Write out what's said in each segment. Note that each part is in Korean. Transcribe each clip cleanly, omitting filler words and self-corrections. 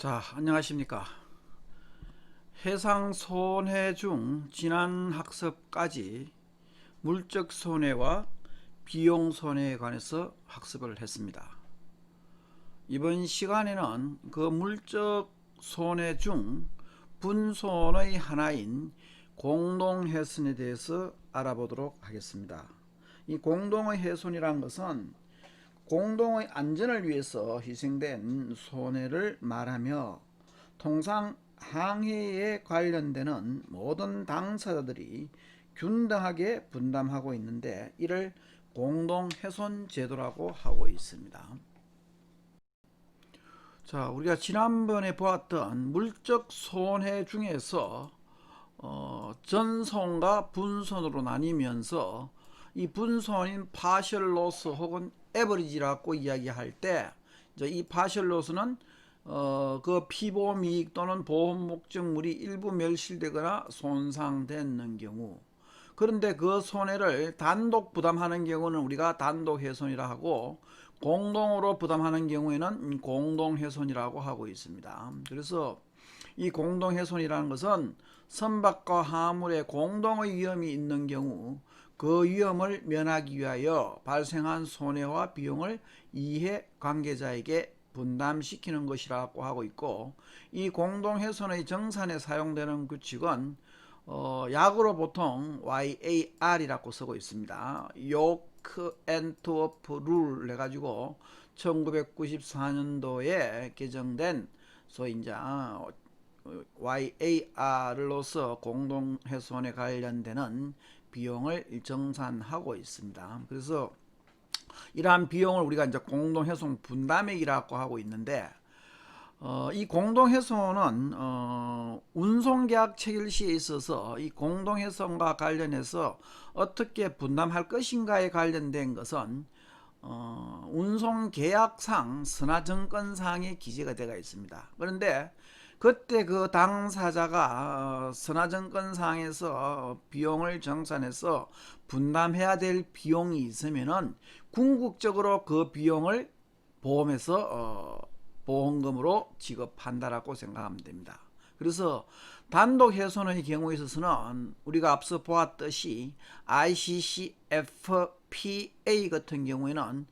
자, 안녕하십니까. 해상 손해 중 지난 학습까지 물적 손해와 비용 손해에 관해서 학습을 했습니다. 이번 시간에는 그 물적 손해 중 분손의 하나인 공동훼손에 대해서 알아보도록 하겠습니다. 이 공동의 훼손이란 것은 공동의 안전을 위해서 희생된 손해를 말하며 통상 항해에 관련되는 모든 당사자들이 균등하게 분담하고 있는데 이를 공동훼손 제도라고 하고 있습니다. 자, 우리가 지난번에 보았던 물적 손해 중에서 전손과 분손으로 나뉘면서 이 분손인 파셜 로스 혹은 에버리지라고 이야기할 때 이 파셜 로스는 그 피보미익 또는 보험 목적물이 일부 멸실되거나 손상되는 경우, 그런데 그 손해를 단독 부담하는 경우는 우리가 단독 훼손이라 하고 공동으로 부담하는 경우에는 공동 훼손이라고 하고 있습니다. 그래서 이 공동 훼손이라는 것은 선박과 화물에 공동의 위험이 있는 경우 그 위험을 면하기 위하여 발생한 손해와 비용을 이해 관계자에게 분담시키는 것이라고 하고 있고, 이 공동훼손의 정산에 사용되는 규칙은 약으로 보통 YAR이라고 쓰고 있습니다. 요크 앤트워프 룰 해가지고 1994년도에 개정된 소위 이제 YAR로서 공동훼손에 관련되는 비용을 정산하고 있습니다. 그래서 이러한 비용을 우리가 이제 공동훼손 분담액이라고 하고 있는데, 이 공동훼손은 운송계약 체결 시에 있어서 이 공동훼손과 관련해서 어떻게 분담할 것인가에 관련된 것은 운송계약상 선화증권상에 기재가 되어 있습니다. 그런데 그때 그 당사자가 선화증권상에서 비용을 정산해서 분담해야 될 비용이 있으면은 궁극적으로 그 비용을 보험에서 보험금으로 지급한다라고 생각하면 됩니다. 그래서 단독 훼손의 경우에 있어서는 우리가 앞서 보았듯이 ICCFPA 같은 경우에는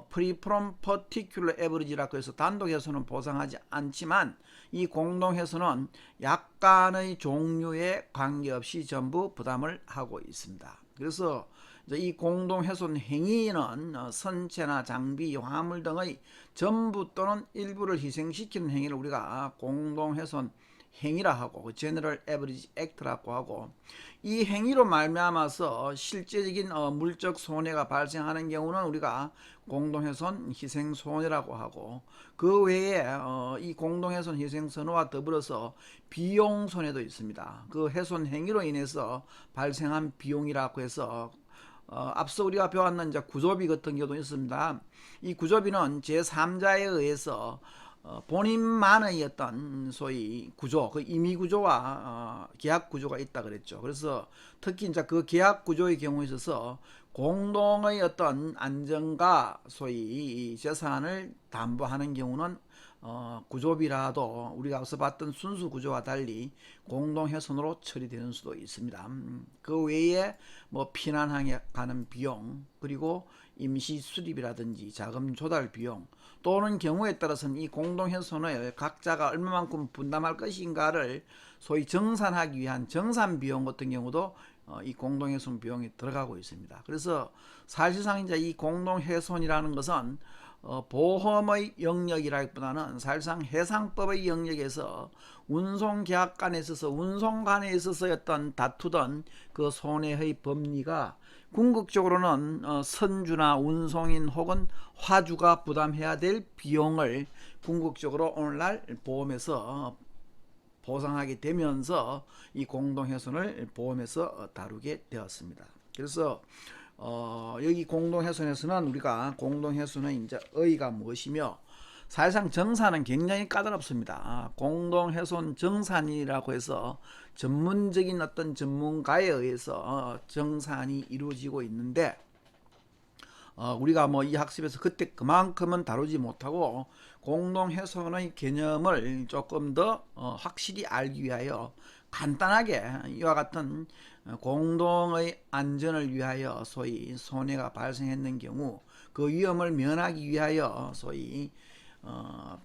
Free from Particular Average라고 해서 단독 훼손은 보상하지 않지만 이 공동 훼손은 약간의 종류에 관계없이 전부 부담을 하고 있습니다. 그래서 이 공동 훼손 행위는 선체나 장비, 화물 등의 전부 또는 일부를 희생시키는 행위를 우리가 공동 훼손 행위라 하고 제너럴 에버리지 액트라고 하고, 이 행위로 말미암아서 실제적인 물적 손해가 발생하는 경우는 우리가 공동훼손 희생손해라고 하고, 그 외에 이 공동훼손 희생손해와 더불어서 비용손해도 있습니다. 그 훼손 행위로 인해서 발생한 비용이라고 해서 앞서 우리가 배웠는 이제 구조비 같은 경우도 있습니다. 이 구조비는 제3자에 의해서 본인만의 어떤 소위 구조, 그 임의 구조와 계약 구조가 있다 그랬죠. 그래서 특히 이제 그 계약 구조의 경우에 있어서 공동의 어떤 안전과 소위 재산을 담보하는 경우는 구조비라도 우리가 앞서 봤던 순수 구조와 달리 공동훼손으로 처리되는 수도 있습니다. 그 외에 뭐 피난항에 가는 비용, 그리고 임시 수립이라든지 자금 조달 비용, 또는 경우에 따라서는 이 공동훼손을 각자가 얼마만큼 분담할 것인가를 소위 정산하기 위한 정산 비용 같은 경우도 이 공동훼손 비용이 들어가고 있습니다. 그래서 사실상 이제 이 공동훼손이라는 것은 보험의 영역이라기보다는 사실상 해상법의 영역에서 운송계약간에 있어서 운송간에 있어서 어떤 다투던 그 손해의 법리가 궁극적으로는 선주나 운송인 혹은 화주가 부담해야 될 비용을 궁극적으로 오늘날 보험에서 보상하게 되면서 이 공동훼손을 보험에서 다루게 되었습니다. 그래서 여기 공동훼손에서는 우리가 공동훼손의 이제 의의가 무엇이며, 사실상 정산은 굉장히 까다롭습니다. 공동훼손 정산이라고 해서 전문적인 어떤 전문가에 의해서 정산이 이루어지고 있는데, 우리가 뭐 이 학습에서 그때 그만큼은 다루지 못하고 공동훼손의 개념을 조금 더 확실히 알기 위하여 간단하게 이와 같은 공동의 안전을 위하여 소위 손해가 발생했는 경우 그 위험을 면하기 위하여 소위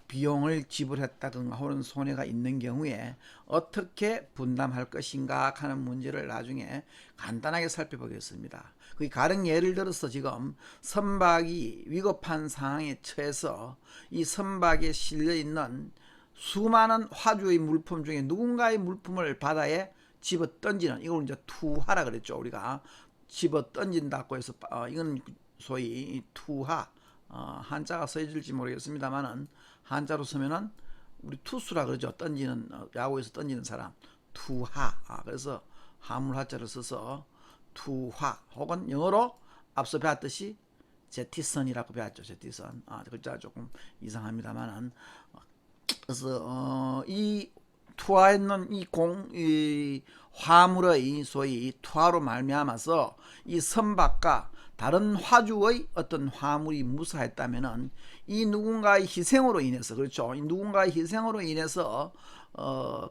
비용을 지불했다든가 혹은 손해가 있는 경우에 어떻게 분담할 것인가 하는 문제를 나중에 간단하게 살펴보겠습니다. 그 가령 예를 들어서 지금 선박이 위급한 상황에 처해서 이 선박에 실려 있는 수많은 화주의 물품 중에 누군가의 물품을 바다에 집어 던지는, 이걸 이제 투하라 그랬죠. 우리가 집어 던진다고 해서 이건 소위 투하, 한자가 써있을지 모르겠습니다만은 한자로 쓰면은 우리 투수라 그러죠. 던지는, 야구에서 던지는 사람 투하. 그래서 하물 하자를 써서 투하, 혹은 영어로 앞서 배웠듯이 제티선이라고 배웠죠. 제티선. 글자가 조금 이상합니다만은, 그래서 이 투하했는 이 화물의 소위 투하로 말미암아서 이 선박과 다른 화주의 어떤 화물이 무사했다면은 이 누군가의 희생으로 인해서, 그렇죠, 이 누군가의 희생으로 인해서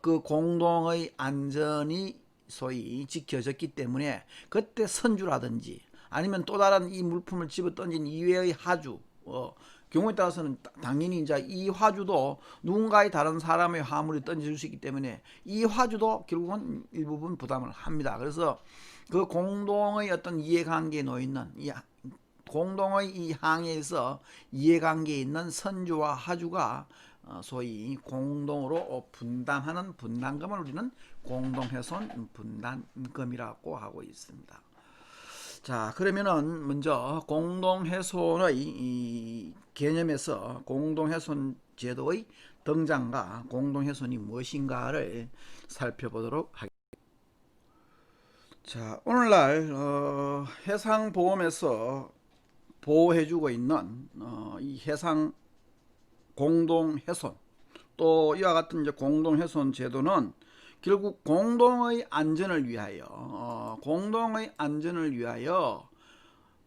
그 공동의 안전이 소위 지켜졌기 때문에 그때 선주라든지 아니면 또 다른 이 물품을 집어 던진 이외의 하주, 경우에 따라서는 당연히 이제 이 화주도 누군가의 다른 사람의 화물이 던져줄 수 있기 때문에 이 화주도 결국은 일부분 부담을 합니다. 그래서 그 공동의 어떤 이해관계에 놓여 있는 공동의 이 항해에서 이해관계에 있는 선주와 하주가 소위 공동으로 분담하는 분담금을 우리는 공동훼손 분담금이라고 하고 있습니다. 자, 그러면은 먼저 공동훼손의 이 개념에서 공동훼손 제도의 등장과 공동훼손이 무엇인가를 살펴보도록 하겠습니다. 자, 오늘날 해상보험에서 보호해주고 있는 이 해상 공동훼손, 또 이와 같은 이제 공동훼손 제도는 결국 공동의 안전을 위하여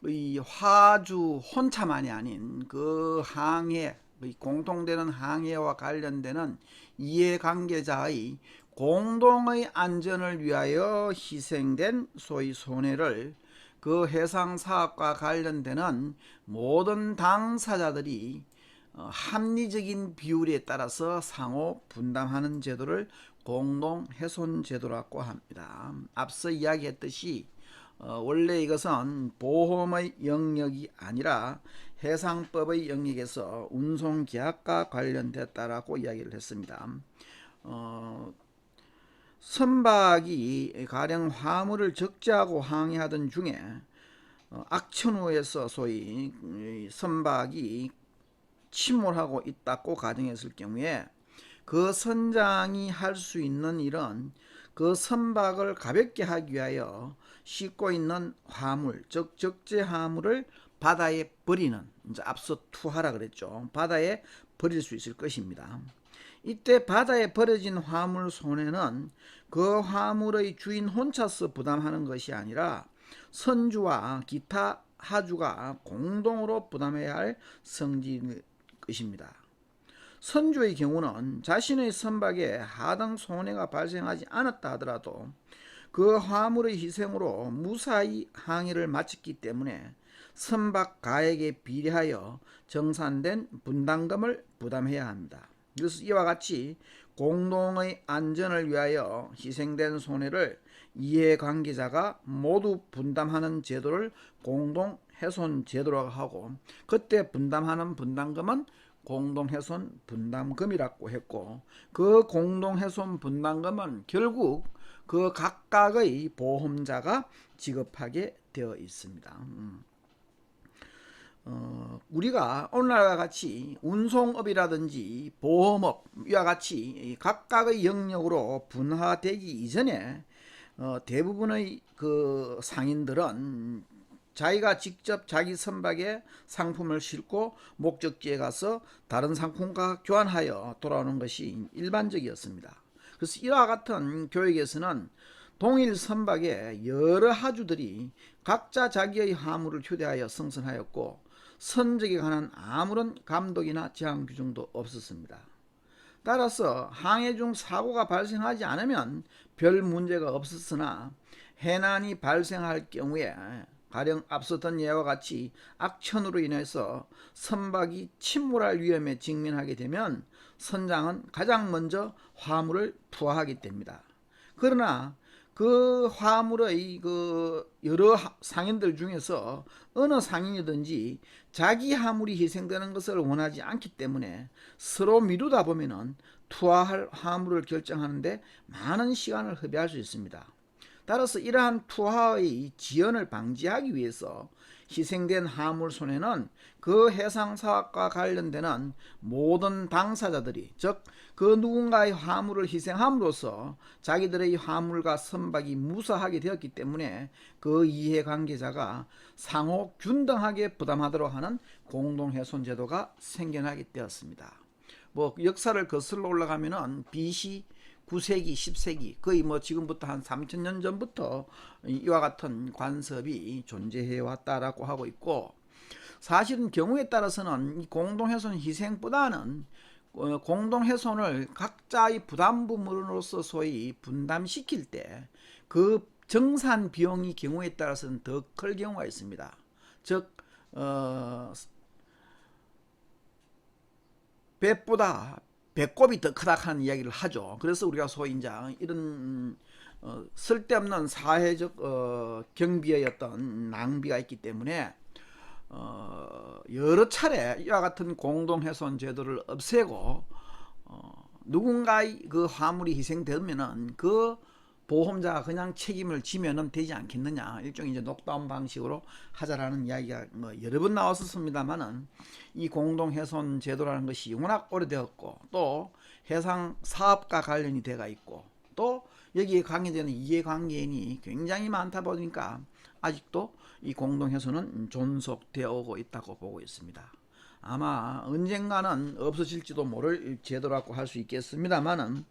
이 화주 혼자만이 아닌 그 항해, 공통되는 항해와 관련되는 이해관계자의 공동의 안전을 위하여 희생된 소위 손해를 그 해상사업과 관련되는 모든 당사자들이 합리적인 비율에 따라서 상호 분담하는 제도를 공동훼손제도라고 합니다. 앞서 이야기했듯이 원래 이것은 보험의 영역이 아니라 해상법의 영역에서 운송계약과 관련됐다라고 이야기를 했습니다. 선박이 가령 화물을 적재하고 항해하던 중에 악천후에서 소위 선박이 침몰하고 있다고 가정했을 경우에 그 선장이 할 수 있는 일은 그 선박을 가볍게 하기 위하여 싣고 있는 화물, 즉 적재 화물을 바다에 버리는, 이제 앞서 투하라 그랬죠. 바다에 버릴 수 있을 것입니다. 이때 바다에 버려진 화물 손해는 그 화물의 주인 혼자서 부담하는 것이 아니라 선주와 기타 하주가 공동으로 부담해야 할 성질일 것입니다. 선주의 경우는 자신의 선박에 하등 손해가 발생하지 않았다 하더라도 그 화물의 희생으로 무사히 항해를 마쳤기 때문에 선박 가액에 비례하여 정산된 분담금을 부담해야 합니다. 그래서 이와 같이 공동의 안전을 위하여 희생된 손해를 이해관계자가 모두 분담하는 제도를 공동훼손 제도라고 하고, 그때 분담하는 분담금은 공동훼손 분담금이라고 했고, 그 공동훼손 분담금은 결국 그 각각의 보험자가 지급하게 되어 있습니다. 우리가 오늘날과 같이 운송업이라든지 보험업 이와 같이 각각의 영역으로 분화되기 이전에 대부분의 그 상인들은 자기가 직접 자기 선박에 상품을 싣고 목적지에 가서 다른 상품과 교환하여 돌아오는 것이 일반적이었습니다. 그래서 이와 같은 교육에서는 동일 선박에 여러 하주들이 각자 자기의 화물을 휴대하여 승선하였고 선적에 관한 아무런 감독이나 제한 규정도 없었습니다. 따라서 항해 중 사고가 발생하지 않으면 별 문제가 없었으나 해난이 발생할 경우에 가령 앞서던 예와 같이 악천후로 인해서 선박이 침몰할 위험에 직면하게 되면 선장은 가장 먼저 화물을 투하하게 됩니다. 그러나 그 화물의 여러 상인들 중에서 어느 상인이든지 자기 화물이 희생되는 것을 원하지 않기 때문에 서로 미루다 보면은 투하할 화물을 결정하는데 많은 시간을 허비할 수 있습니다. 따라서 이러한 투하의 지연을 방지하기 위해서 희생된 화물 손해는 그 해상 사업과 관련되는 모든 당사자들이, 즉 그 누군가의 화물을 희생함으로써 자기들의 화물과 선박이 무사하게 되었기 때문에 그 이해관계자가 상호 균등하게 부담하도록 하는 공동훼손 제도가 생겨나게 되었습니다. 역사를 거슬러 올라가면은 BC 9세기, 10세기, 거의 지금부터 한 3000년 전부터 이와 같은 관습이 존재해 왔다라고 하고 있고, 사실은 경우에 따라서는 이 공동훼손 희생보다는 공동훼손을 각자의 부담부문으로서 소위 분담시킬 때 그 정산 비용이 경우에 따라서는 더 클 경우가 있습니다. 즉 배보다 배꼽이 더 크다 하는 이야기를 하죠. 그래서 우리가 소위 이제 이런 쓸데없는 사회적 경비의 어떤 낭비가 있기 때문에 여러 차례 이와 같은 공동훼손 제도를 없애고 누군가의 그 화물이 희생되면은 그 보험자가 그냥 책임을 지면은 되지 않겠느냐, 일종의 이제 녹다운 방식으로 하자라는 이야기가 여러 번 나왔었습니다만은, 이 공동훼손 제도라는 것이 워낙 오래되었고 또 해상 사업과 관련이 돼가 있고 또 여기에 관계되는 이해관계인이 굉장히 많다 보니까 아직도 이 공동훼손은 존속되어 오고 있다고 보고 있습니다. 아마 언젠가는 없어질지도 모를 제도라고 할 수 있겠습니다만은,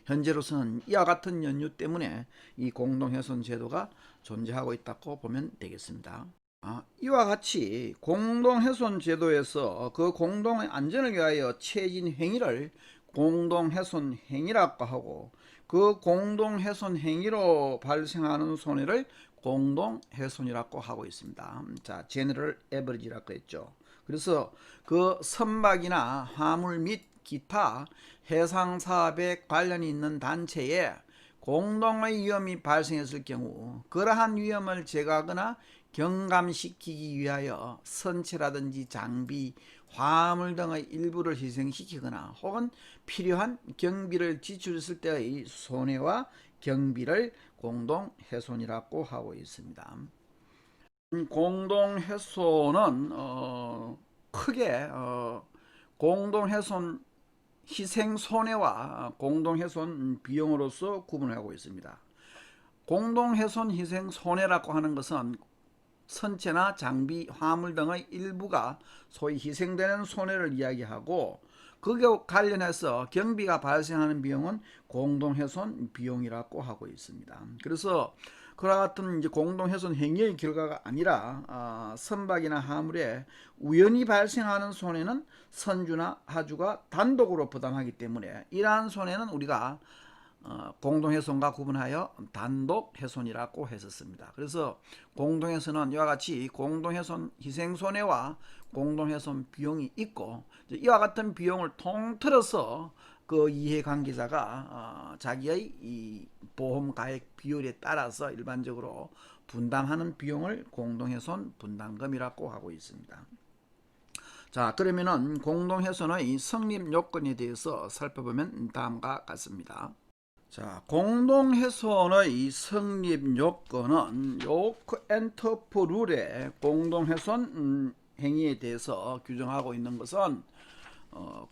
현재로서는 이와 같은 연유 때문에 이 공동훼손 제도가 존재하고 있다고 보면 되겠습니다. 이와 같이 공동훼손 제도에서 그 공동의 안전을 위하여 취해진 행위를 공동훼손 행위라고 하고, 그 공동훼손 행위로 발생하는 손해를 공동훼손이라고 하고 있습니다. 자, 제너럴 에버리지라고 했죠. 그래서 그 선박이나 화물 및 기타 해상 사업에 관련이 있는 단체에 공동의 위험이 발생했을 경우 그러한 위험을 제거하거나 경감시키기 위하여 선체라든지 장비, 화물 등의 일부를 희생시키거나 혹은 필요한 경비를 지출했을 때의 손해와 경비를 공동훼손이라고 하고 있습니다. 공동훼손은 크게 공동훼손 희생 손해와 공동훼손 비용으로서 구분하고 있습니다. 공동훼손 희생 손해라고 하는 것은 선체나 장비, 화물 등의 일부가 소위 희생되는 손해를 이야기하고, 그게 관련해서 경비가 발생하는 비용은 공동훼손 비용이라고 하고 있습니다. 그래서 그와 같은 이제 공동훼손 행위의 결과가 아니라 선박이나 화물에 우연히 발생하는 손해는 선주나 하주가 단독으로 부담하기 때문에 이러한 손해는 우리가 공동훼손과 구분하여 단독훼손이라고 했었습니다. 그래서 공동훼손은 이와 같이 공동훼손 희생손해와 공동훼손 비용이 있고, 이와 같은 비용을 통틀어서 그 이해관계자가 자기의 이 보험 가액 비율에 따라서 일반적으로 분담하는 비용을 공동훼손 분담금이라고 하고 있습니다. 자, 그러면은 공동훼손의 성립 요건에 대해서 살펴보면 다음과 같습니다. 자, 공동훼손의 성립 요건은 요크 엔터프 룰의 공동훼손 행위에 대해서 규정하고 있는 것은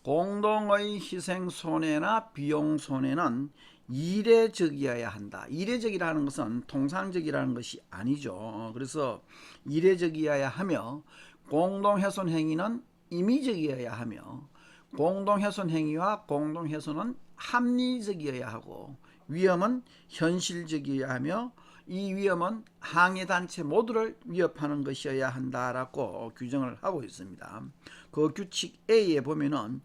공동의 희생 손해나 비용 손해는 이례적이어야 한다. 이례적이라는 것은 통상적이라는 것이 아니죠. 그래서 이례적이어야 하며, 공동훼손 행위는 임의적이어야 하며, 공동훼손 행위와 공동훼손은 합리적이어야 하고, 위험은 현실적이어야 하며, 이 위험은 항해 단체 모두를 위협하는 것이어야 한다라고 규정을 하고 있습니다. 그 규칙 A에 보면은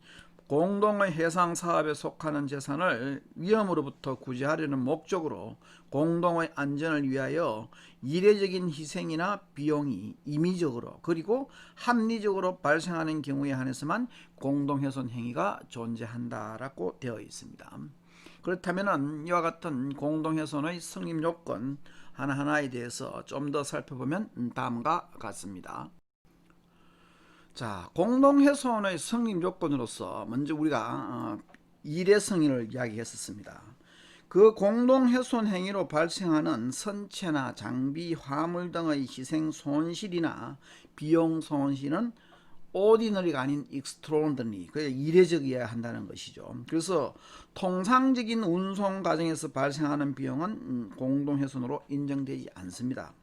공동의 해상 사업에 속하는 재산을 위험으로부터 구제하려는 목적으로 공동의 안전을 위하여 이례적인 희생이나 비용이 임의적으로 그리고 합리적으로 발생하는 경우에 한해서만 공동훼손 행위가 존재한다라고 되어 있습니다. 그렇다면 이와 같은 공동훼손의 성립 요건 하나하나에 대해서 좀 더 살펴보면 다음과 같습니다. 자, 공동훼손의 성립 요건으로서 먼저 우리가 일회성의를 이야기했었습니다. 그 공동훼손 행위로 발생하는 선체나 장비, 화물 등의 희생 손실이나 비용 손실은 오디너리가 아닌 익스트로너리, 그 이례적이어야 한다는 것이죠. 그래서 통상적인 운송 과정에서 발생하는 비용은 공동훼손으로 인정되지 않습니다.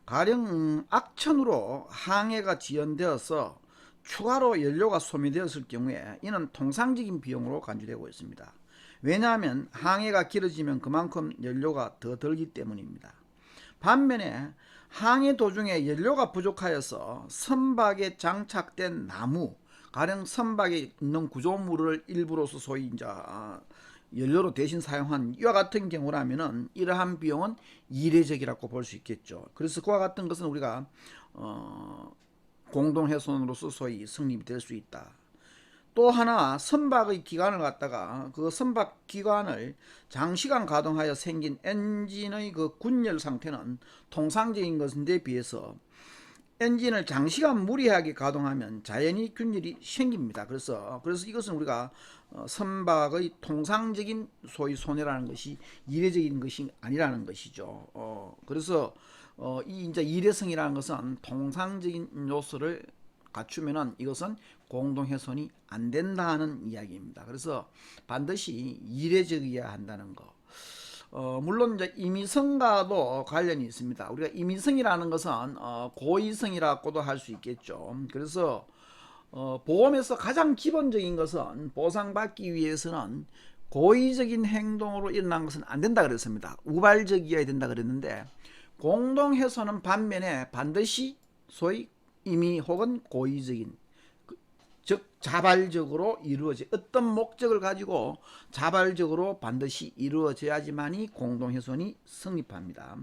가령 악천후로 항해가 지연되어서 추가로 연료가 소비되었을 경우에 이는 통상적인 비용으로 간주되고 있습니다. 왜냐하면 항해가 길어지면 그만큼 연료가 더 들기 때문입니다. 반면에 항해 도중에 연료가 부족하여서 선박에 장착된 나무, 가령 선박에 있는 구조물을 일부로서 소위 이제 연료로 대신 사용한 이와 같은 경우라면은 이러한 비용은 이례적이라고 볼 수 있겠죠. 그래서 그와 같은 것은 우리가 공동훼손으로서 소위 성립이 될 수 있다. 또 하나, 선박의 기관을 갖다가 그 선박 기관을 장시간 가동하여 생긴 엔진의 그 군열 상태는 통상적인 것인데 비해서 엔진을 장시간 무리하게 가동하면 자연히 균열이 생깁니다. 그래서 이것은 우리가 선박의 통상적인 소위 손해라는 것이 이례적인 것이 아니라는 것이죠. 그래서 이 이제 이례성이라는 것은 통상적인 요소를 갖추면은 이것은 공동훼손이 안 된다는 이야기입니다. 그래서 반드시 이례적이어야 한다는 거. 물론 이제 임의성과도 관련이 있습니다. 우리가 임의성이라는 것은 고의성이라고도 할 수 있겠죠. 그래서 보험에서 가장 기본적인 것은 보상받기 위해서는 고의적인 행동으로 일어난 것은 안 된다 그랬습니다. 우발적이어야 된다 그랬는데 공동훼손은 반면에 반드시 소위 임의 혹은 고의적인, 즉 자발적으로 이루어져 어떤 목적을 가지고 자발적으로 반드시 이루어져야지만이 공동훼손이 성립합니다.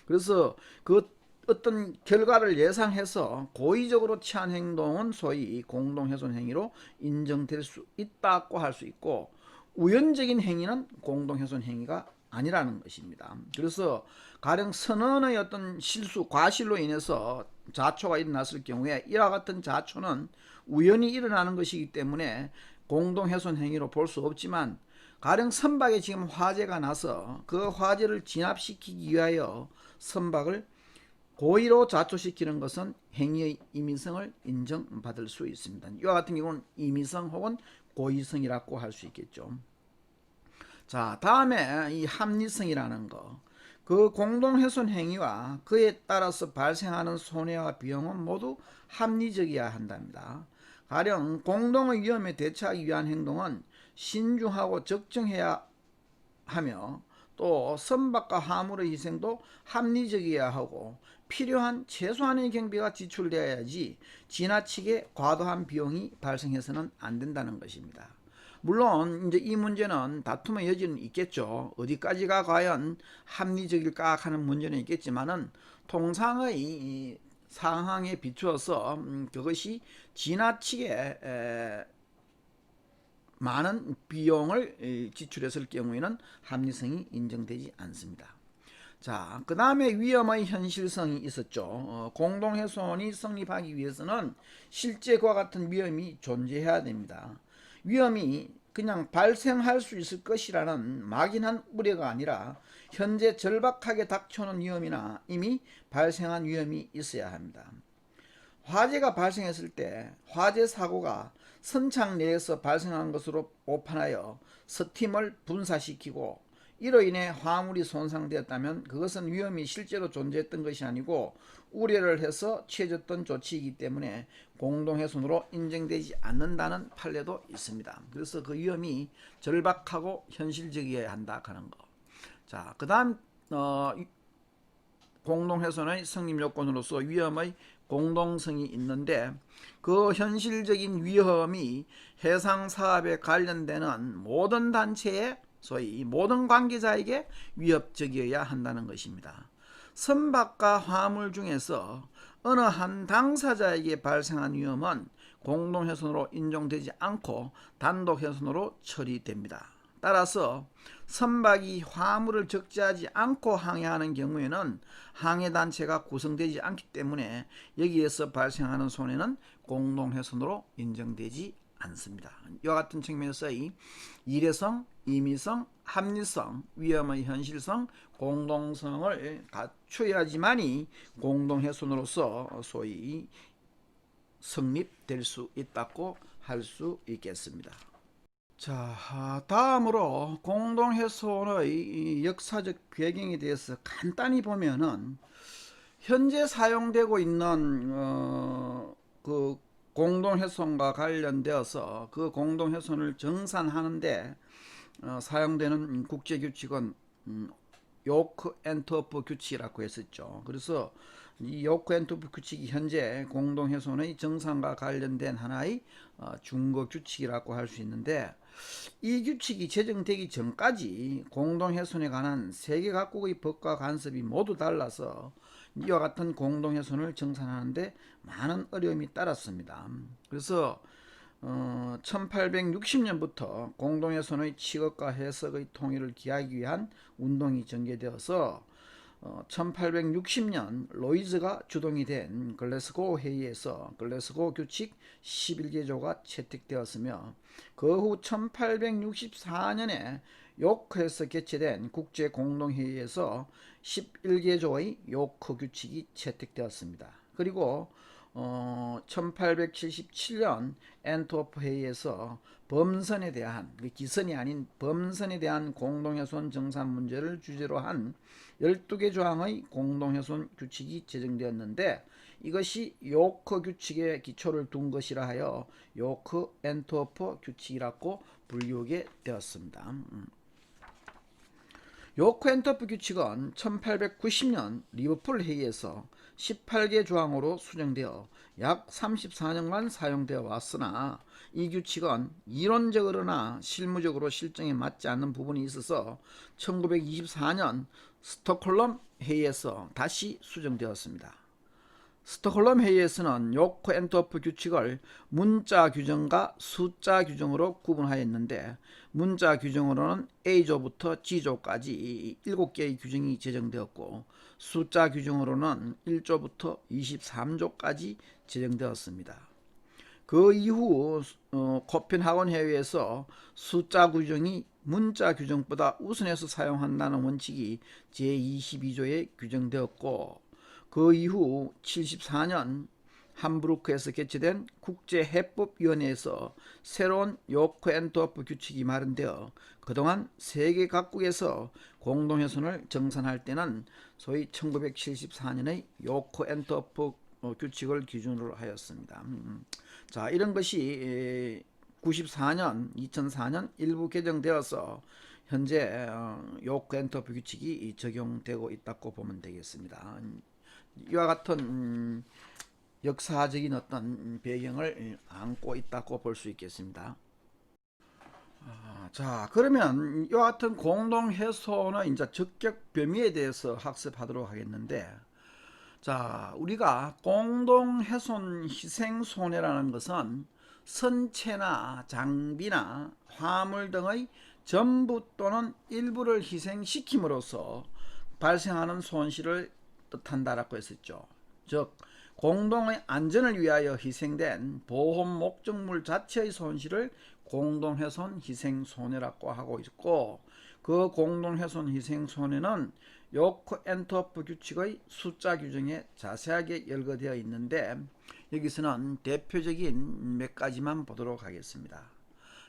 그래서 그 어떤 결과를 예상해서 고의적으로 취한 행동은 소위 공동훼손 행위로 인정될 수 있다고 할 수 있고, 우연적인 행위는 공동훼손 행위가 아니라는 것입니다. 그래서 가령 선언의 어떤 실수, 과실로 인해서 자초가 일어났을 경우에 이와 같은 자초는 우연히 일어나는 것이기 때문에 공동훼손 행위로 볼 수 없지만, 가령 선박에 지금 화재가 나서 그 화재를 진압시키기 위하여 선박을 고의로 자초시키는 것은 행위의 임의성을 인정받을 수 있습니다. 이와 같은 경우는 임의성 혹은 고의성이라고 할 수 있겠죠. 자, 다음에 이 합리성이라는 거. 그 공동훼손 행위와 그에 따라서 발생하는 손해와 비용은 모두 합리적이어야 한답니다. 가령 공동의 위험에 대처하기 위한 행동은 신중하고 적정해야 하며, 또 선박과 화물의 희생도 합리적이어야 하고 필요한 최소한의 경비가 지출되어야지 지나치게 과도한 비용이 발생해서는 안 된다는 것입니다. 물론 이제 이 문제는 다툼의 여지는 있겠죠. 어디까지가 과연 합리적일까 하는 문제는 있겠지만은 통상의 상황에 비추어서 그것이 지나치게 많은 비용을 지출했을 경우에는 합리성이 인정되지 않습니다. 자, 그 다음에 위험의 현실성이 있었죠. 공동훼손이 성립하기 위해서는 실제 그와 같은 위험이 존재해야 됩니다. 위험이 그냥 발생할 수 있을 것이라는 막연한 우려가 아니라 현재 절박하게 닥쳐오는 위험이나 이미 발생한 위험이 있어야 합니다. 화재가 발생했을 때 화재 사고가 선창 내에서 발생한 것으로 오판하여 스팀을 분사시키고 이로 인해 화물이 손상되었다면 그것은 위험이 실제로 존재했던 것이 아니고 우려를 해서 취해졌던 조치이기 때문에 공동훼손으로 인정되지 않는다는 판례도 있습니다. 그래서 그 위험이 절박하고 현실적이어야 한다 하는 거. 자, 그 다음 공동훼손의 성립 요건으로서 위험의 공동성이 있는데 그 현실적인 위험이 해상 사업에 관련되는 모든 단체에 소위 모든 관계자에게 위협적이어야 한다는 것입니다. 선박과 화물 중에서 어느 한 당사자에게 발생한 위험은 공동훼손으로 인정되지 않고 단독훼손으로 처리됩니다. 따라서 선박이 화물을 적재하지 않고 항해하는 경우에는 항해단체가 구성되지 않기 때문에 여기에서 발생하는 손해는 공동훼손으로 인정되지 않습니다. 이와 같은 측면에서의 일회성, 임의성, 합리성, 위험의 현실성, 공동성을 갖춰야지만이 공동훼손으로서 소위 성립될 수 있다고 할 수 있겠습니다. 자, 다음으로 공동훼손의 역사적 배경에 대해서 간단히 보면은 현재 사용되고 있는 그 공동훼손과 관련되어서 그 공동훼손을 정산하는데 사용되는 국제규칙은 요크 앤트워프 규칙이라고 했었죠. 그래서 이 요크 앤트워프 규칙이 현재 공동훼손의 정산과 관련된 하나의 중거 규칙이라고 할 수 있는데, 이 규칙이 제정되기 전까지 공동훼손에 관한 세계 각국의 법과 간섭이 모두 달라서 이와 같은 공동훼손을 정산하는데 많은 어려움이 따랐습니다. 그래서 1860년부터 공동훼손의 취급과 해석의 통일을 기하기 위한 운동이 전개되어서 1860년 로이즈가 주동이 된 글래스고 회의에서 글래스고 규칙 11개조가 채택되었으며, 그 후 1864년에 요크에서 개최된 국제공동회의에서 11개조의 요크 규칙이 채택되었습니다. 그리고 1877년 앤트워프 회의에서 범선에 대한, 기선이 아닌 범선에 대한 공동훼손 정산 문제를 주제로 한 12개 조항의 공동훼손 규칙이 제정되었는데, 이것이 요크 규칙에 기초를 둔 것이라 하여 요크 앤트워프 규칙이라고 불리우게 되었습니다. 요크 앤트워프 규칙은 1890년 리버풀 회의에서 18개 조항으로 수정되어 약 34년간 사용되어 왔으나, 이 규칙은 이론적으로나 실무적으로 실정에 맞지 않는 부분이 있어서 1924년 스톡홀름 회의에서 다시 수정되었습니다. 스톡홀름 회의에서는 요크 앤트워프 규칙을 문자 규정과 숫자 규정으로 구분하였는데, 문자 규정으로는 A조부터 G조까지 7개의 규정이 제정되었고, 숫자 규정으로는 1조부터 23조까지 제정되었습니다. 그 이후 코펜하겐 회의에서 숫자 규정이 문자 규정보다 우선해서 사용한다는 원칙이 제22조에 규정되었고, 그 이후 74년 함부르크에서 개최된 국제해법위원회에서 새로운 요크 앤트워프 규칙이 마련되어 그동안 세계 각국에서 공동훼손을 정산할 때는 소위 1974년의 요크 앤트워프 규칙을 기준으로 하였습니다. 자, 이런 것이 94년, 2004년 일부 개정되어서 현재 요크 앤트워프 규칙이 적용되고 있다고 보면 되겠습니다. 이와 같은 역사적인 어떤 배경을 안고 있다고 볼 수 있겠습니다. 자, 그러면 이와 같은 공동훼손의 이제 적격 범위에 대해서 학습하도록 하겠는데, 자, 우리가 공동훼손 희생손해라는 것은 선체나 장비나 화물 등의 전부 또는 일부를 희생시킴으로써 발생하는 손실을 뜻한다라고 했었죠. 즉, 공동의 안전을 위하여 희생된 보험 목적물 자체의 손실을 공동훼손 희생손해라고 하고 있고, 그 공동훼손 희생손해는 요크 앤트워프 규칙의 숫자 규정에 자세하게 열거되어 있는데, 여기서는 대표적인 몇 가지만 보도록 하겠습니다.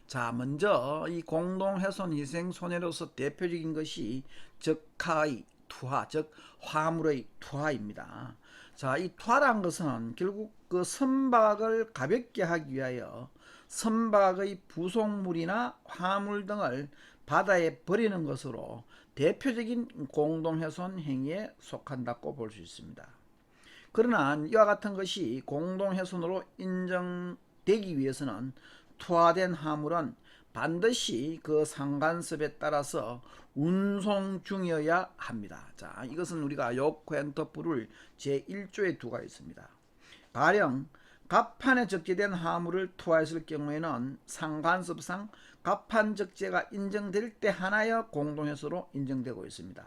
자, 먼저 이 공동훼손 희생손해로서 대표적인 것이 적하의 투하, 즉 화물의 투하입니다. 자, 이 투하란 것은 결국 그 선박을 가볍게 하기 위하여 선박의 부속물이나 화물 등을 바다에 버리는 것으로 대표적인 공동훼손 행위에 속한다고 볼 수 있습니다. 그러나 이와 같은 것이 공동훼손으로 인정되기 위해서는 투하된 화물은 반드시 그 상간섭에 따라서 운송 중이어야 합니다. 자, 이것은 우리가 요코엔터프룰 제1조에 두가 있습니다. 가령 갑판에 적재된 화물을 투하했을 경우에는 상간섭상 갑판 적재가 인정될 때 하나여 공동훼손으로 인정되고 있습니다.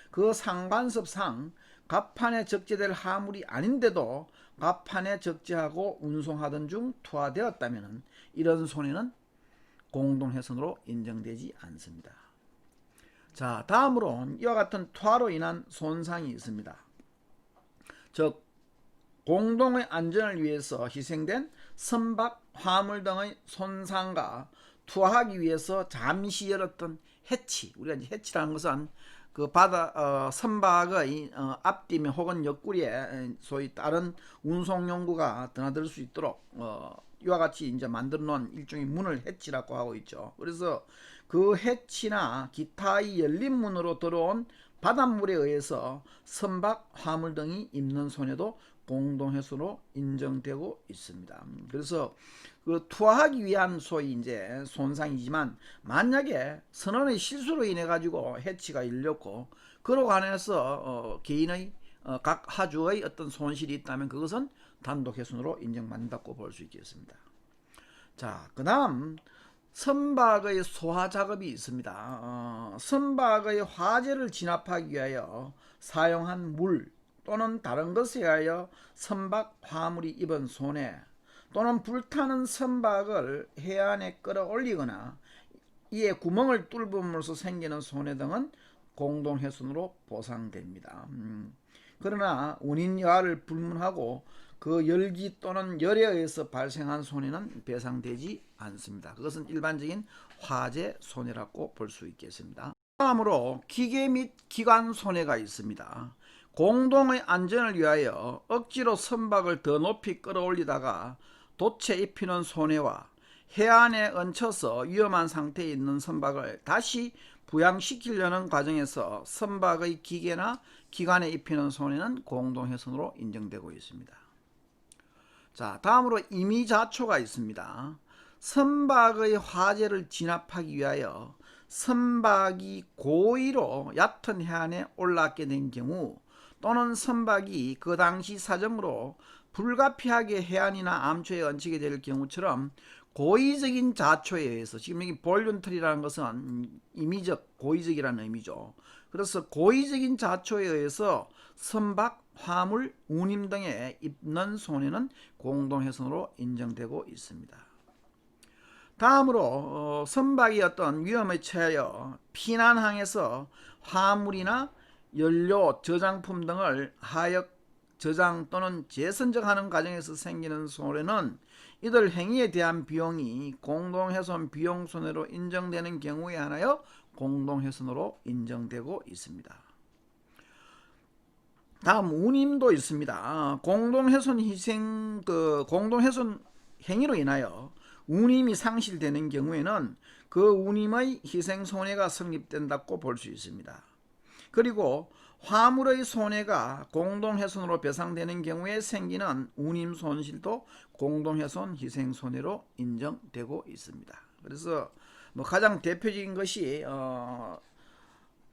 그 상간섭상 갑판에 적재될 화물이 아닌데도 갑판에 적재하고 운송하던 중 투하되었다면 이런 손해는 공동훼손으로 인정되지 않습니다. 자, 다음으로 이와 같은 투하로 인한 손상이 있습니다. 즉 공동의 안전을 위해서 희생된 선박, 화물 등의 손상과 투하하기 위해서 잠시 열었던 해치, 우리가 이제 해치라는 것은 그 바다 선박의 앞뒤면 혹은 옆구리에 소위 다른 운송 용구가 드나들 수 있도록 이와 같이 이제 만들어 놓은 일종의 문을 해치라고 하고 있죠. 그래서 그 해치나 기타의 열린 문으로 들어온 바닷물에 의해서 선박, 화물 등이 입는 손해도 공동훼손으로 인정되고 있습니다. 그래서 그 투하하기 위한 소위 이제 손상이지만 만약에 선원의 실수로 인해 가지고 해치가 열렸고 그로 관해서 개인의 각 하주의 어떤 손실이 있다면 그것은 단독훼손으로 인정받는다고 볼 수 있겠습니다. 자, 그 다음 선박의 소화 작업이 있습니다. 선박의 화재를 진압하기 위하여 사용한 물 또는 다른 것에 의하여 선박 화물이 입은 손해 또는 불타는 선박을 해안에 끌어올리거나 이에 구멍을 뚫음으로써 생기는 손해 등은 공동훼손으로 보상됩니다. 그러나 원인 여하를 불문하고 그 열기 또는 열에 의해서 발생한 손해는 배상되지 않습니다. 그것은 일반적인 화재 손해라고 볼 수 있겠습니다. 다음으로 기계 및 기관 손해가 있습니다. 공동의 안전을 위하여 억지로 선박을 더 높이 끌어올리다가 돛에 입히는 손해와 해안에 얹혀서 위험한 상태에 있는 선박을 다시 부양시키려는 과정에서 선박의 기계나 기관에 입히는 손해는 공동훼손으로 인정되고 있습니다. 자, 다음으로 임의자초가 있습니다. 선박의 화재를 진압하기 위하여 선박이 고의로 얕은 해안에 올랐게 된 경우 또는 선박이 그 당시 사정으로 불가피하게 해안이나 암초에 얹히게 될 경우처럼 고의적인 자초에 의해서, 지금 여기 볼륜터리라는 것은 임의적, 고의적이라는 의미죠. 그래서 고의적인 자초에 의해서 선박, 화물, 운임 등에 입는 손해는 공동훼손으로 인정되고 있습니다. 다음으로 선박이 어떤 위험에 처하여 피난항에서 화물이나 연료, 저장품 등을 하역 저장 또는 재선적하는 과정에서 생기는 손해는 이들 행위에 대한 비용이 공동훼손 비용 손해로 인정되는 경우에 한하여 공동훼손으로 인정되고 있습니다. 다음 운임도 있습니다. 공동훼손 희생 공동훼손 행위로 인하여 운임이 상실되는 경우에는 그 운임의 희생 손해가 성립된다고 볼 수 있습니다. 그리고 화물의 손해가 공동훼손으로 배상되는 경우에 생기는 운임 손실도 공동훼손 희생 손해로 인정되고 있습니다. 그래서 가장 대표적인 것이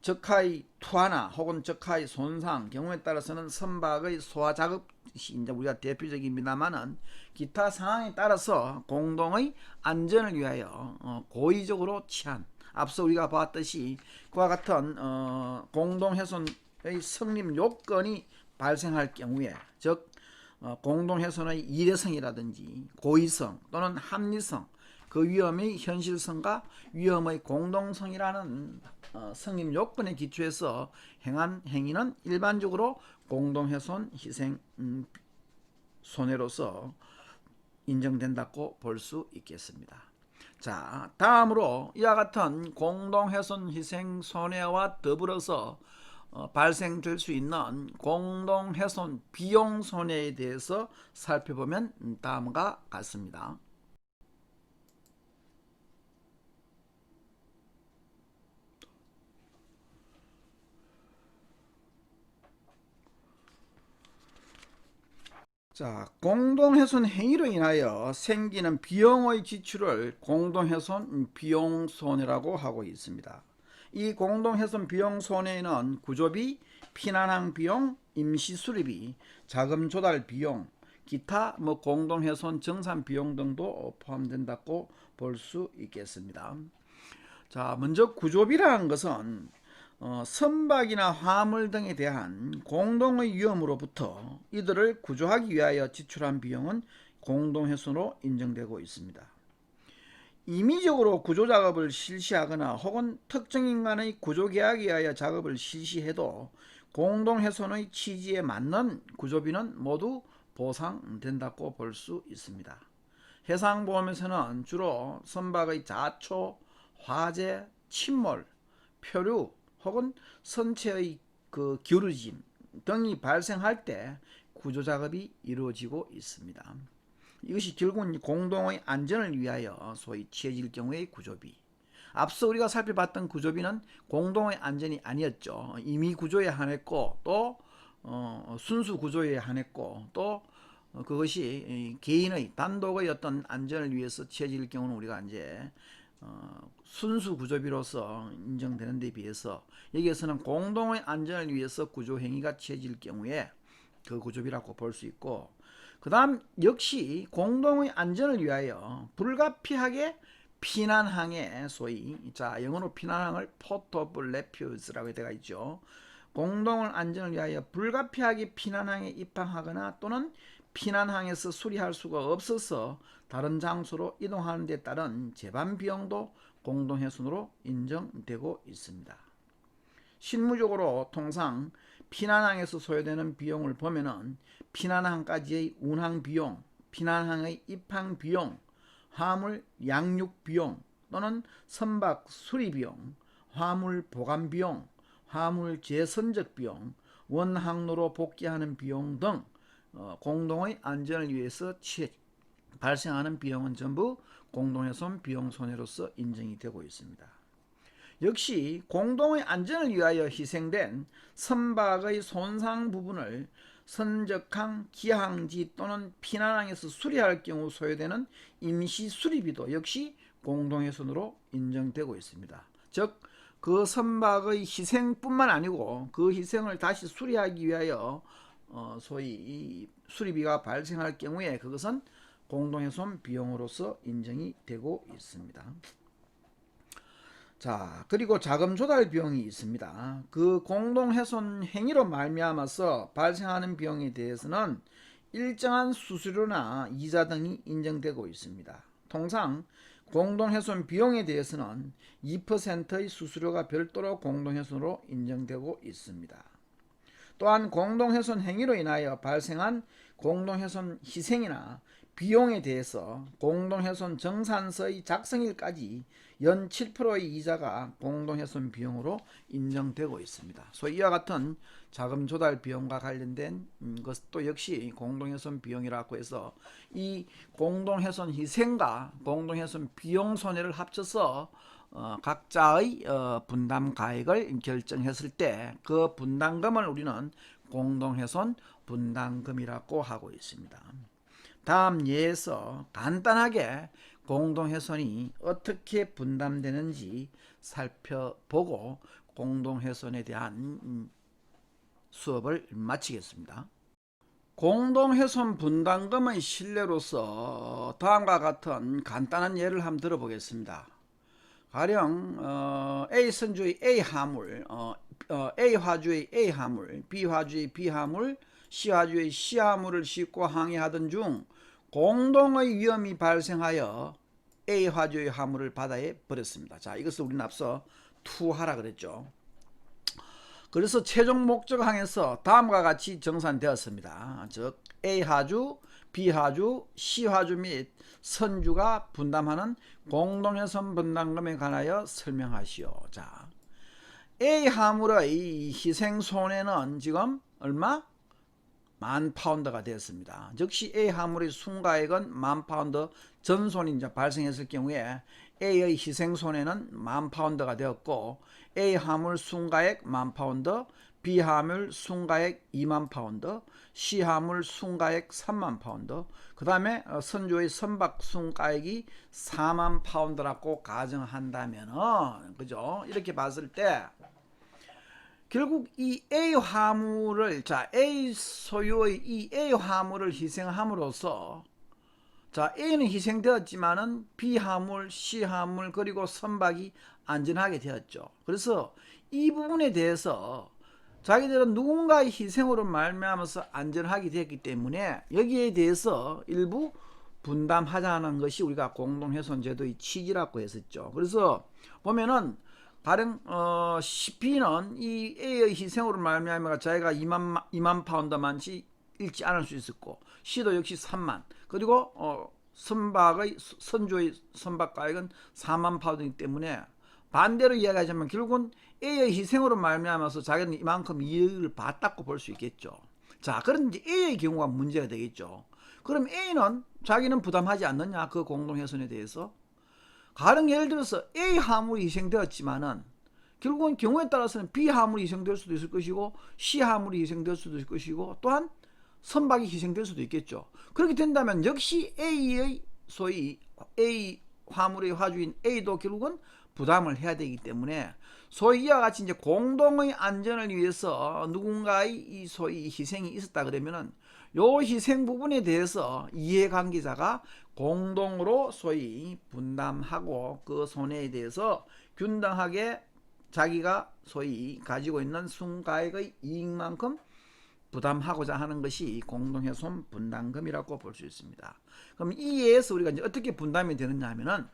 적하의 투하나 혹은 적하의 손상 경우에 따라서는 선박의 소화 작업이 이제 우리가 대표적입니다만은 기타 상황에 따라서 공동의 안전을 위하여 고의적으로 취한, 앞서 우리가 봤듯이 그와 같은 공동훼손의 성립 요건이 발생할 경우에, 즉 공동훼손의 일회성이라든지 고의성 또는 합리성, 그 위험의 현실성과 위험의 공동성이라는 성립 요건에 기초해서 행한 행위는 일반적으로 공동훼손 희생 손해로서 인정된다고 볼 수 있겠습니다. 자, 다음으로 이와 같은 공동훼손 희생 손해와 더불어서 발생될 수 있는 공동훼손 비용 손해에 대해서 살펴보면 다음과 같습니다. 자, 공동훼손 행위로 인하여 생기는 비용의 지출을 공동훼손 비용손해라고 하고 있습니다. 이 공동훼손 비용손해에는 구조비, 피난항 비용, 임시수리비, 자금 조달 비용, 기타 공동훼손 정산 비용 등도 포함된다고 볼 수 있겠습니다. 자, 먼저 구조비라는 것은 선박이나 화물 등에 대한 공동의 위험으로부터 이들을 구조하기 위하여 지출한 비용은 공동훼손으로 인정되고 있습니다. 임의적으로 구조작업을 실시하거나 혹은 특정 인간의 구조계약에 의하여 작업을 실시해도 공동훼손의 취지에 맞는 구조비는 모두 보상된다고 볼 수 있습니다. 해상보험에서는 주로 선박의 자초, 화재, 침몰, 표류 혹은 선체의 기울어짐 등이 발생할 때 구조작업이 이루어지고 있습니다. 이것이 결국은 공동의 안전을 위하여 소위 취해질 경우의 구조비. 앞서 우리가 살펴봤던 구조비는 공동의 안전이 아니었죠. 임의 구조에 한했고 또 순수 구조에 한했고 또 그것이 개인의 단독의 어떤 안전을 위해서 취해질 경우는 우리가 이제 순수 구조비로서 인정되는 데 비해서 여기에서는 공동의 안전을 위해서 구조행위가 취해질 경우에 그 구조비라고 볼 수 있고, 그 다음 역시 공동의 안전을 위하여 불가피하게 피난항에 소위 영어로 피난항을 portable refuge라고 되어 있죠. 공동의 안전을 위하여 불가피하게 피난항에 입항하거나 또는 피난항에서 수리할 수가 없어서 다른 장소로 이동하는 데 따른 재반 비용도 공동훼손으로 인정되고 있습니다. 실무적으로 통상 피난항에서 소요되는 비용을 보면은 피난항까지의 운항 비용, 피난항의 입항 비용, 화물 양육 비용 또는 선박 수리 비용, 화물 보관 비용, 화물 재선적 비용, 원항로로 복귀하는 비용 등 공동의 안전을 위해서 발생하는 비용은 전부 공동훼손 비용 손해로서 인정이 되고 있습니다. 역시 공동의 안전을 위하여 희생된 선박의 손상 부분을 선적항, 기항지 또는 피난항에서 수리할 경우 소요되는 임시 수리비도 역시 공동훼손으로 인정되고 있습니다. 즉, 그 선박의 희생뿐만 아니고 그 희생을 다시 수리하기 위하여 소위 이 수리비가 발생할 경우에 그것은 공동훼손 비용으로서 인정이 되고 있습니다. 자, 그리고 자금 조달 비용이 있습니다. 그 공동훼손 행위로 말미암아서 발생하는 비용에 대해서는 일정한 수수료나 이자 등이 인정되고 있습니다. 통상 공동훼손 비용에 대해서는 2%의 수수료가 별도로 공동훼손으로 인정되고 있습니다. 또한 공동훼손 행위로 인하여 발생한 공동훼손 희생이나 비용에 대해서 공동훼손 정산서의 작성일까지 연 7%의 이자가 공동훼손 비용으로 인정되고 있습니다. 소위 이와 같은 자금 조달 비용과 관련된 것도 역시 공동훼손 비용이라고 해서 이 공동훼손 희생과 공동훼손 비용 손해를 합쳐서 각자의 분담 가액을 결정했을 때 그 분담금을 우리는 공동훼손 분담금이라고 하고 있습니다. 다음 예에서 간단하게 공동훼손이 어떻게 분담되는지 살펴보고 공동훼손에 대한 수업을 마치겠습니다. 공동훼손 분담금의 신뢰로서 다음과 같은 간단한 예를 한번 들어보겠습니다. 가령 A 선주의 A 화물, A 화주의 A 화물, B 화주의 B 화물, C 화주의 C 화물을 싣고 항해하던 중 공동의 위험이 발생하여 A 화주의 화물을 바다에 버렸습니다. 자, 이것을 우리는 앞서 투하라 그랬죠. 그래서 최종 목적항에서 다음과 같이 정산되었습니다. 즉 A 하주, B 하주, C 하주 및 선주가 분담하는 공동훼손 분담금에 관하여 설명하시오. 자, A 화물의 희생 손해는 지금 얼마? 10,000파운드가 되었습니다. 즉시 A 화물의 순가액은 10,000파운드 전손이 이제 발생했을 경우에 A의 희생 손해는 10,000파운드가 되었고 A 화물 순가액 10,000파운드, B화물 순가액 2만 파운드, C화물 순가액 3만 파운드, 그 다음에 선조의 선박 순가액이 4만 파운드라고 가정한다면은, 그죠? 이렇게 봤을 때 결국 이 A 화물을, 자, A 소유의 이 A 화물을 희생함으로써, 자, A는 희생되었지만은 B 화물, C 화물, 그리고 선박이 안전하게 되었죠. 그래서 이 부분에 대해서 자기들은 누군가의 희생으로 말미암아서 안전하게 되었기 때문에 여기에 대해서 일부 분담하자는 것이 우리가 공동훼손제도의 취지라고 했었죠. 그래서 보면은 가령 B는 이 A의 희생으로 말미암아 자기가 2만 파운드만치 잃지 않을 수 있었고, C도 역시 3만, 그리고 선조의 선박 가액은 4만 파운드이기 때문에 반대로 이야기하자면 결국은 A의 희생으로 말미암아서 자기는 이만큼 이익을 봤다고 볼 수 있겠죠. 자, 그런 이제 A의 경우가 문제가 되겠죠. 그럼 A는 자기는 부담하지 않느냐, 그 공동훼손에 대해서. 가령 예를 들어서 A 화물이 희생되었지만은 결국은 경우에 따라서는 B 화물이 희생될 수도 있을 것이고, C 화물이 희생될 수도 있을 것이고, 또한 선박이 희생될 수도 있겠죠. 그렇게 된다면 역시 A의 소위 A 화물의 화주인 A도 결국은 부담을 해야 되기 때문에 소위 이와 같이 이제 공동의 안전을 위해서 누군가의 이 소위 희생이 있었다 그러면은 요 희생 부분에 대해서 이해관계자가 공동으로 소위 분담하고 그 손해에 대해서 균등하게 자기가 소위 가지고 있는 순가액의 이익만큼 부담하고자 하는 것이 공동훼손 분담금이라고 볼 수 있습니다. 그럼 이에서 우리가 이제 어떻게 분담이 되느냐 하면은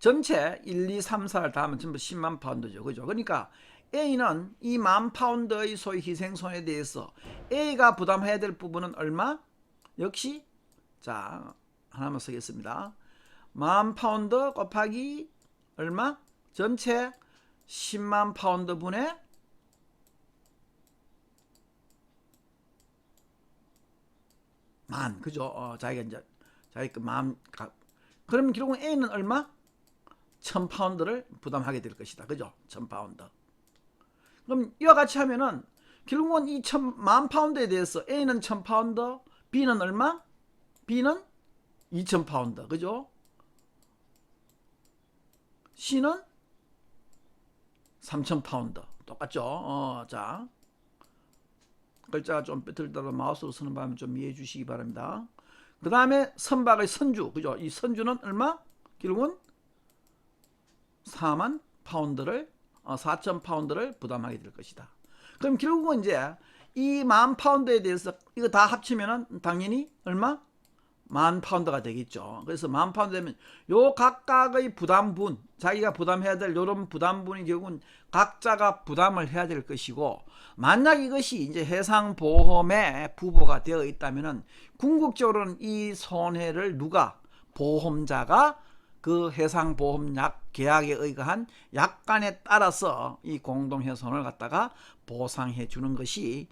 전체 1, 2, 3, 4를 다 하면 전부 10만 파운드죠. 그죠? 그러니까 A는 이 10,000파운드의 소위 희생손에 대해서 A가 부담해야 될 부분은 얼마? 역시 자, 하나만 쓰겠습니다. 10,000파운드 곱하기 얼마? 전체 10만 파운드 분의 만, 그죠? 자기가 이제 자기 그 마음, 그러면 결국 A는 얼마? 1,000파운드를 부담하게 될 것이다. 그죠? 1,000파운드. 그럼 이와 같이 하면은 결국은 이 10,000파운드에 대해서 A는 1,000파운드, B는 얼마? B는 2,000파운드. 그죠? C는 3,000파운드. 똑같죠? 자. 글자가 좀 삐뚤더라도 마우스로 쓰는 바람에 좀 이해해 주시기 바랍니다. 그 다음에 선박의 선주, 그죠? 이 선주는 얼마? 결국은 4만 파운드를 4천 파운드를 부담하게 될 것이다. 그럼 결국은 이제 이 10,000파운드에 대해서 이거 다 합치면은 당연히 얼마? 10,000파운드가 되겠죠. 그래서 10,000파운드 되면 요 각각의 부담분, 자기가 부담해야 될 요런 부담분이 결국은 각자가 부담을 해야 될 것이고, 만약 이것이 이제 해상보험에 부보가 되어 있다면은 궁극적으로는 이 손해를 누가? 보험자가 그 해상보험약 계약에 의거한 약관에 따라서 이 공동훼손을 갖다가 보상해 주는 것이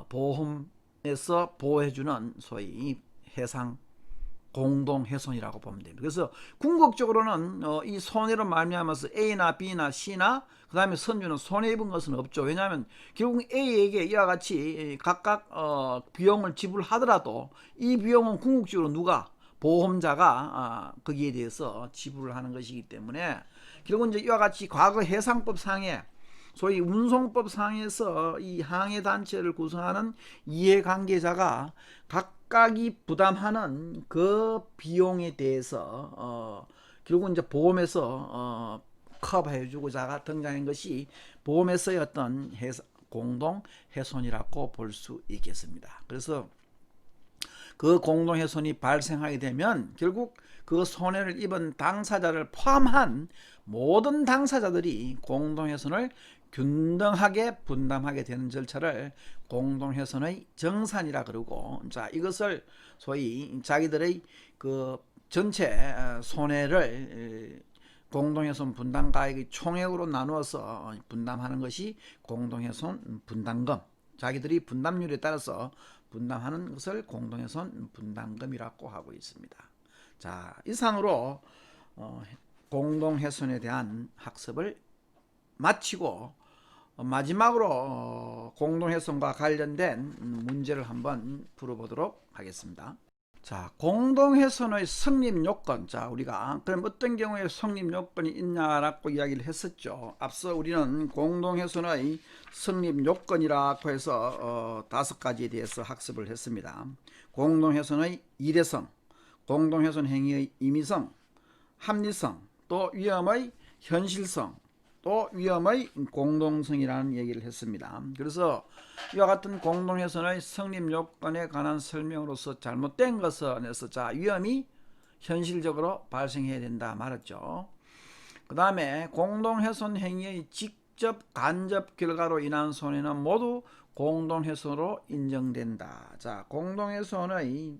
보험에서 보호해주는 소위 해상 공동훼손이라고 보면 됩니다. 그래서 궁극적으로는 이 손해로 말미암아서 A나 B나 C나 그 다음에 선주는 손해 입은 것은 없죠. 왜냐하면 결국 A에게 이와 같이 각각 비용을 지불하더라도 이 비용은 궁극적으로 누가? 보험자가 거기에 대해서 지불을 하는 것이기 때문에 결국은 이제 이와 같이 과거 해상법상에 소위 운송법상에서 이 항해단체를 구성하는 이해관계자가 각각이 부담하는 그 비용에 대해서 결국은 이제 보험에서 커버해주고자 등장한 것이 보험에서의 어떤 공동훼손이라고 볼 수 있겠습니다. 그래서 그 공동훼손이 발생하게 되면 결국 그 손해를 입은 당사자를 포함한 모든 당사자들이 공동훼손을 균등하게 분담하게 되는 절차를 공동훼손의 정산이라 그러고, 자, 이것을 소위 자기들의 그 전체 손해를 공동훼손 분담가액의 총액으로 나누어서 분담하는 것이 공동훼손 분담금, 자기들이 분담률에 따라서 분담하는 것을 공동훼손 분담금이라고 하고 있습니다. 자, 이상으로 공동훼손에 대한 학습을 마치고 마지막으로 공동훼손과 관련된 문제를 한번 풀어보도록 하겠습니다. 자, 공동훼손의 성립 요건. 자, 우리가 그럼 어떤 경우에 성립 요건이 있냐라고 이야기를 했었죠. 앞서 우리는 공동훼손의 성립 요건이라고 해서 5가지에 대해서 학습을 했습니다. 공동훼손의 일회성, 공동훼손 행위의 임의성, 합리성, 또 위험의 현실성, 또 위험의 공동성이라는 얘기를 했습니다. 그래서 이와 같은 공동훼손의 성립 요건에 관한 설명으로서 잘못된 것은에서 자, 위험이 현실적으로 발생해야 된다 말했죠. 그 다음에 공동훼손 행위의 직접 간접 결과로 인한 손해는 모두 공동훼손으로 인정된다. 자, 공동훼손의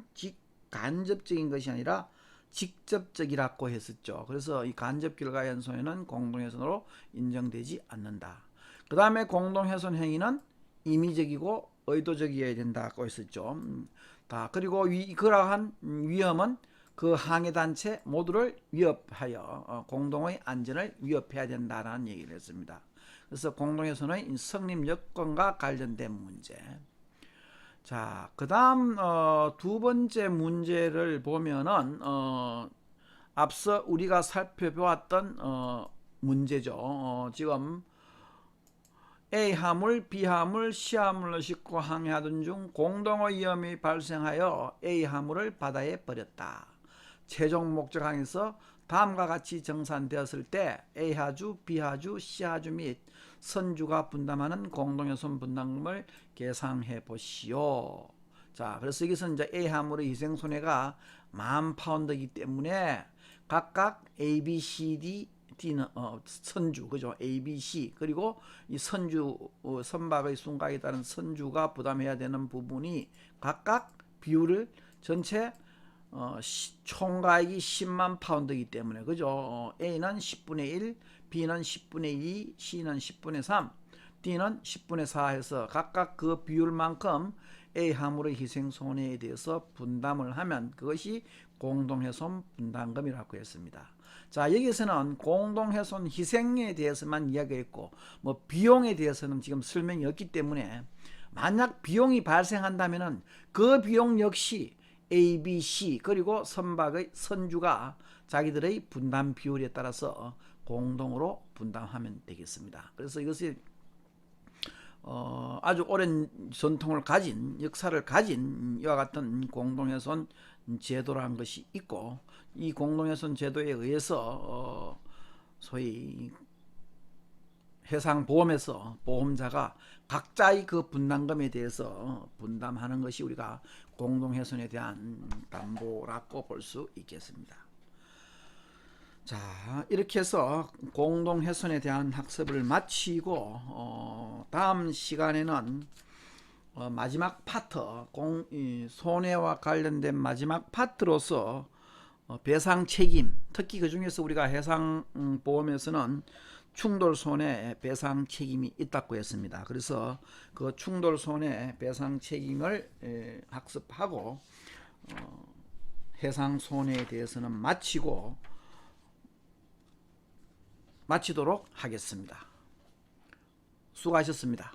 간접적인 것이 아니라 직접적이라고 했었죠. 그래서 이 간접 결과의 손해는 공동훼손으로 인정되지 않는다. 그 다음에 공동훼손 행위는 임의적이고 의도적이어야 된다고 했었죠. 그리고 그러한 위험은 그 항해단체 모두를 위협하여 공동의 안전을 위협해야 된다는 얘기를 했습니다. 그래서 공동훼손의 성립 요건과 관련된 문제. 자, 그 다음 두 번째 문제를 보면은 앞서 우리가 살펴보았던 문제죠. 지금 A함을 B함을 C함으로 싣고 항해하던 중 공동의 위험이 발생하여 A함을 바다에 버렸다. 최종 목적항에서 다음과 같이 정산되었을 때 A하주, B하주, C하주 및 선주가 분담하는 공동훼손 분담금을 계상해 보시오. 자, 그래서 여기서 이제 A함으로의 희생 손해가 10,000파운드이기 때문에 각각 A, B, C, D는 선주, 그죠? A, B, C 그리고 이 선주 선박의 순가에 따른 선주가 부담해야 되는 부분이 각각 비율을 전체 총가액이 10만 파운드이기 때문에 그죠? A는 10분의 1, B는 10분의 2, C는 10분의 3, D는 10분의 4 해서 각각 그 비율만큼 A함으로의 희생 손해에 대해서 분담을 하면 그것이 공동훼손 분담금이라고 했습니다. 자, 여기서는 공동훼손 희생에 대해서만 이야기했고 뭐 비용에 대해서는 지금 설명이 없기 때문에 만약 비용이 발생한다면은 그 비용 역시 A, B, C 그리고 선박의 선주가 자기들의 분담 비율에 따라서 공동으로 분담하면 되겠습니다. 그래서 이것이 아주 오랜 전통을 가진 역사를 가진 이와 같은 공동훼손 제도라는 것이 있고 이 공동훼손 제도에 의해서 소위 해상보험에서 보험자가 각자의 그 분담금에 대해서 분담하는 것이 우리가 공동훼손에 대한 담보라고 볼 수 있겠습니다. 자, 이렇게 해서 공동훼손에 대한 학습을 마치고 다음 시간에는 마지막 파트 손해와 관련된 마지막 파트로서 배상 책임, 특히 그 중에서 우리가 해상보험에서는 충돌 손해 배상 책임이 있다고 했습니다. 그래서 그 충돌 손해 배상 책임을 학습하고 해상 손해에 대해서는 마치도록 하겠습니다. 수고하셨습니다.